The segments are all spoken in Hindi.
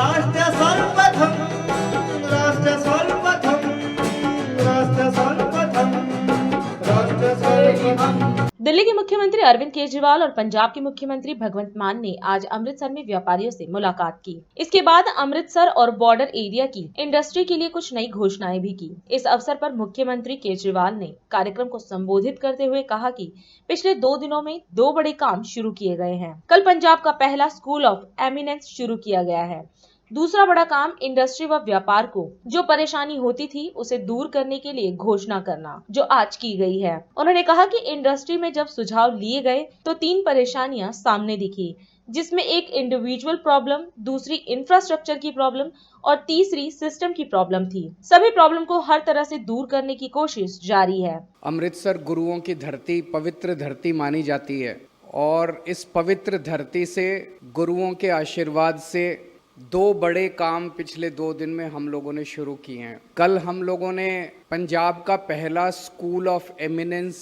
राष्ट्र सर्वप्रथम राष्ट्र सर्वप्रथम राष्ट्र सर्वप्रथम राष्ट्र सर्वप्रथम। दिल्ली के मुख्यमंत्री अरविंद केजरीवाल और पंजाब के मुख्यमंत्री भगवंत मान ने आज अमृतसर में व्यापारियों से मुलाकात की। इसके बाद अमृतसर और बॉर्डर एरिया की इंडस्ट्री के लिए कुछ नई घोषणाएं भी की। इस अवसर पर मुख्यमंत्री केजरीवाल ने कार्यक्रम को संबोधित करते हुए कहा कि पिछले 2 दिनों में 2 बड़े काम शुरू किए गए हैं। कल पंजाब का पहला स्कूल ऑफ एमिनेंस शुरू किया गया है। दूसरा बड़ा काम इंडस्ट्री व व्यापार को जो परेशानी होती थी उसे दूर करने के लिए घोषणा करना, जो आज की गई है। उन्होंने कहा कि इंडस्ट्री में जब सुझाव लिए गए तो 3 परेशानियां सामने दिखी, जिसमें एक इंडिविजुअल प्रॉब्लम, दूसरी इंफ्रास्ट्रक्चर की प्रॉब्लम और तीसरी सिस्टम की प्रॉब्लम थी। सभी प्रॉब्लम को हर तरह से दूर करने की कोशिश जारी है। अमृतसर गुरुओं की धरती, पवित्र धरती मानी जाती है और इस पवित्र धरती से, गुरुओं के आशीर्वाद से 2 बड़े काम पिछले 2 दिन में हम लोगों ने शुरू किए हैं। कल हम लोगों ने पंजाब का पहला स्कूल ऑफ एमिनेंस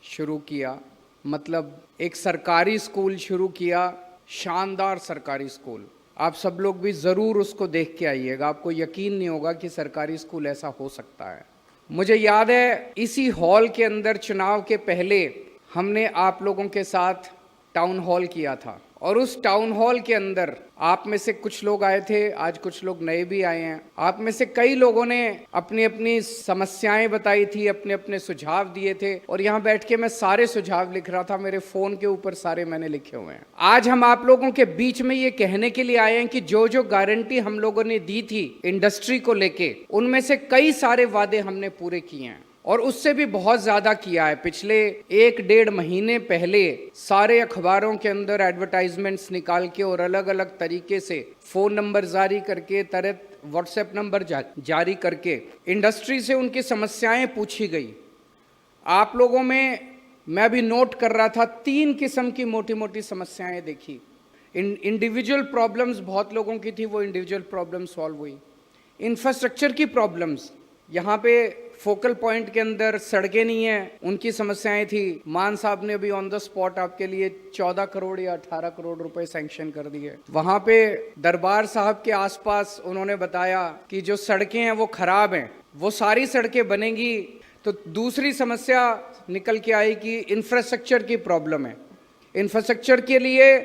शुरू किया, मतलब एक सरकारी स्कूल शुरू किया, शानदार सरकारी स्कूल। आप सब लोग भी ज़रूर उसको देख के आइएगा, आपको यकीन नहीं होगा कि सरकारी स्कूल ऐसा हो सकता है। मुझे याद है इसी हॉल के अंदर चुनाव के पहले हमने आप लोगों के साथ टाउन हॉल किया था और उस टाउन हॉल के अंदर आप में से कुछ लोग आए थे, आज कुछ लोग नए भी आए हैं। आप में से कई लोगों ने अपनी अपनी समस्याएं बताई थी, अपने अपने सुझाव दिए थे और यहाँ बैठ के मैं सारे सुझाव लिख रहा था, मेरे फ़ोन के ऊपर सारे मैंने लिखे हुए हैं। आज हम आप लोगों के बीच में ये कहने के लिए आए हैं कि जो जो गारंटी हम लोगों ने दी थी इंडस्ट्री को लेके, उनमें से कई सारे वादे हमने पूरे किए हैं और उससे भी बहुत ज़्यादा किया है। पिछले 1-1.5 महीने पहले सारे अखबारों के अंदर एडवर्टाइजमेंट्स निकाल के और अलग अलग तरीके से फ़ोन नंबर जारी करके, तरह व्हाट्सएप नंबर जारी करके इंडस्ट्री से उनकी समस्याएं पूछी गई। आप लोगों में मैं भी नोट कर रहा था, 3 किस्म की मोटी मोटी समस्याएं देखी। इंडिविजुअल प्रॉब्लम्स बहुत लोगों की थी, वो इंडिविजुअल प्रॉब्लम सॉल्व हुई। इंफ्रास्ट्रक्चर की प्रॉब्लम्स, यहाँ पे फोकल पॉइंट के अंदर सड़कें नहीं हैं, उनकी समस्याएं थी। मान साहब ने अभी ऑन द स्पॉट आपके लिए 14 करोड़ या 18 करोड़ रुपए सैंक्शन कर दिए। वहाँ पे दरबार साहब के आसपास उन्होंने बताया कि जो सड़कें हैं वो खराब हैं, वो सारी सड़कें बनेंगी। तो दूसरी समस्या निकल के आई कि इंफ्रास्ट्रक्चर की प्रॉब्लम है। इंफ्रास्ट्रक्चर के लिए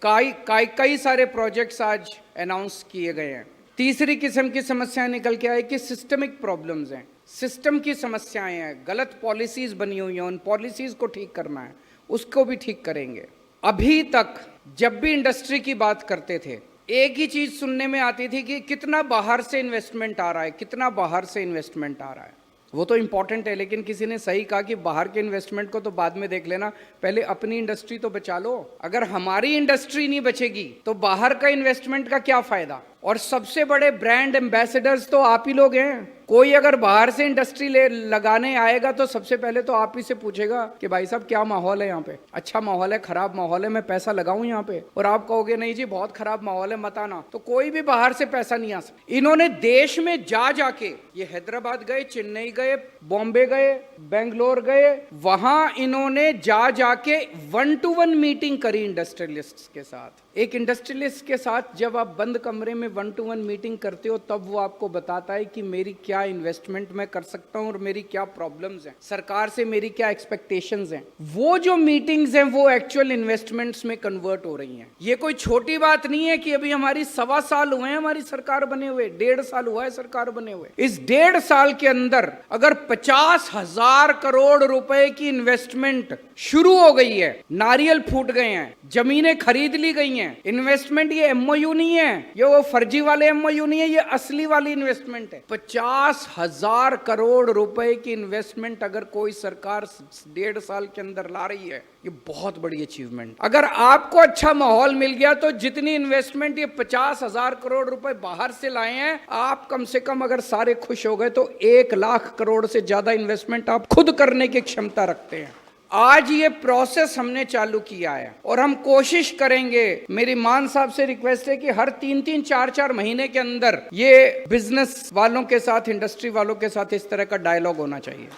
कई सारे प्रोजेक्ट्स आज अनाउंस किए गए हैं। तीसरी किस्म की समस्या निकल के आई कि सिस्टमिक प्रॉब्लम्स हैं, सिस्टम की समस्याएं हैं, गलत पॉलिसीज बनी हुई हैं, उन पॉलिसीज को ठीक करना है, उसको भी ठीक करेंगे। अभी तक जब भी इंडस्ट्री की बात करते थे, एक ही चीज सुनने में आती थी कि कितना बाहर से इन्वेस्टमेंट आ रहा है, कितना बाहर से इन्वेस्टमेंट आ रहा है। वो तो इंपॉर्टेंट है, लेकिन किसी ने सही कहा कि बाहर के इन्वेस्टमेंट को तो बाद में देख लेना, पहले अपनी इंडस्ट्री तो बचा लो। अगर हमारी इंडस्ट्री नहीं बचेगी तो बाहर का इन्वेस्टमेंट का क्या फायदा। और सबसे बड़े ब्रांड एम्बेसडर्स तो आप ही लोग हैं। कोई अगर बाहर से इंडस्ट्री लगाने आएगा तो सबसे पहले तो आप ही से पूछेगा कि भाई साहब क्या माहौल है यहाँ पे, अच्छा माहौल है, खराब माहौल है, मैं पैसा लगाऊं यहाँ पे। और आप कहोगे नहीं जी बहुत खराब माहौल है, मत आना, तो कोई भी बाहर से पैसा नहीं आ सकता। इन्होंने देश में जाके, ये हैदराबाद गए, चेन्नई गए, बॉम्बे गए, बेंगलोर गए, वहां इन्होंने जाके 1-to-1 मीटिंग करी इंडस्ट्रियलिस्ट के साथ। एक इंडस्ट्रियलिस्ट के साथ जब आप बंद कमरे में 1-to-1 मीटिंग करते हो, तब वो आपको बताता है कि मेरी क्या इन्वेस्टमेंट मैं कर सकता हूं और मेरी क्या प्रॉब्लम्स हैं, सरकार से मेरी क्या एक्सपेक्टेशंस हैं। वो जो मीटिंग्स हैं वो एक्चुअल इन्वेस्टमेंट्स में कन्वर्ट हो रही हैं। ये कोई छोटी बात नहीं है कि अभी हमारी 1.25 साल हुए हैं हमारी सरकार बने हुए, 1.5 साल हुआ है सरकार बने हुए। इस 1.5 साल के अंदर अगर 50,000 करोड़ रुपए की इन्वेस्टमेंट शुरू हो गई है, नारियल फूट गए हैं, जमीनें खरीद ली गई हैं। इन्वेस्टमेंट ये एमओयू नहीं है, ये वो फर्जी वाले एमओयू नहीं है, ये असली वाली इन्वेस्टमेंट है। 50,000 करोड़ रुपए की इन्वेस्टमेंट अगर कोई सरकार 1.5 साल के अंदर ला रही है, ये बहुत बड़ी अचीवमेंट। अगर आपको अच्छा माहौल मिल गया तो जितनी इन्वेस्टमेंट ये 50,000 करोड़ रुपए बाहर से लाए हैं, आप कम से कम अगर सारे खुश हो गए तो 1 लाख करोड़ से ज्यादा इन्वेस्टमेंट आप खुद करने की क्षमता रखते हैं। आज ये प्रोसेस हमने चालू किया है और हम कोशिश करेंगे, मेरी मान साहब से रिक्वेस्ट है कि हर 3-3, 4-4 महीने के अंदर ये बिजनेस वालों के साथ, इंडस्ट्री वालों के साथ इस तरह का डायलॉग होना चाहिए।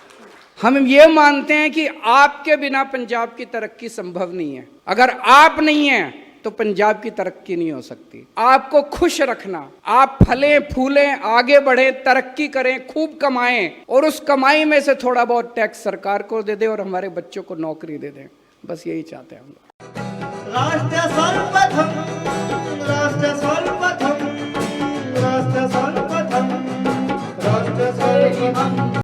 हम ये मानते हैं कि आपके बिना पंजाब की तरक्की संभव नहीं है। अगर आप नहीं हैं तो पंजाब की तरक्की नहीं हो सकती। आपको खुश रखना, आप फलें फूलें, आगे बढ़ें, तरक्की करें, खूब कमाएं और उस कमाई में से थोड़ा बहुत टैक्स सरकार को दे दें और हमारे बच्चों को नौकरी दे दें। बस यही चाहते हैं हम लोग। राष्ट्र सर्वप्रथम, राष्ट्र सर्वप्रथम।